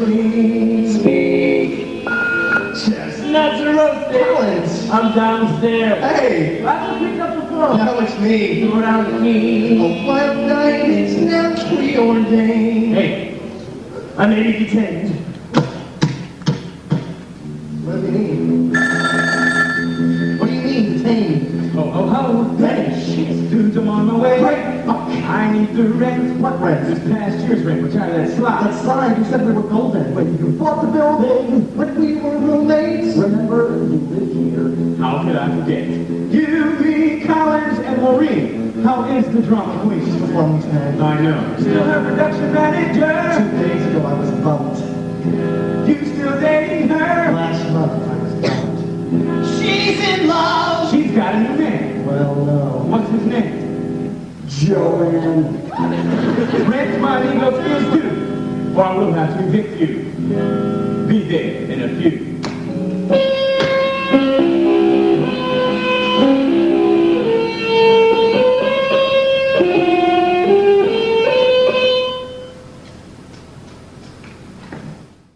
scream. Speak. Chestnuts are roasted. Collins. I'm downstairs. Hey. I just picked up the phone. Now it's me. Throw down the key. A wild night is now preordained. Hey, I may be detained. What do you mean? What do you mean, detained? Oh, hey, shit, dudes, I'm on my way. Right. I need the rent. What rent? This past year's rent, we're tired of that slot. That slide, you said we were golden. When you bought the building, when we were roommates. Remember, you lived here. How could I forget? You, me, Collins, and Maureen. How is the drama queen? She's performing tonight. I know. Still her production manager. 2 days ago, I was bumped. You still dating her? Last month, I was bumped. She's in love. She's got a new man. Well, no. What's his name? Joanne. Rent my legal fees due, or I will have to evict you. Be there in a few.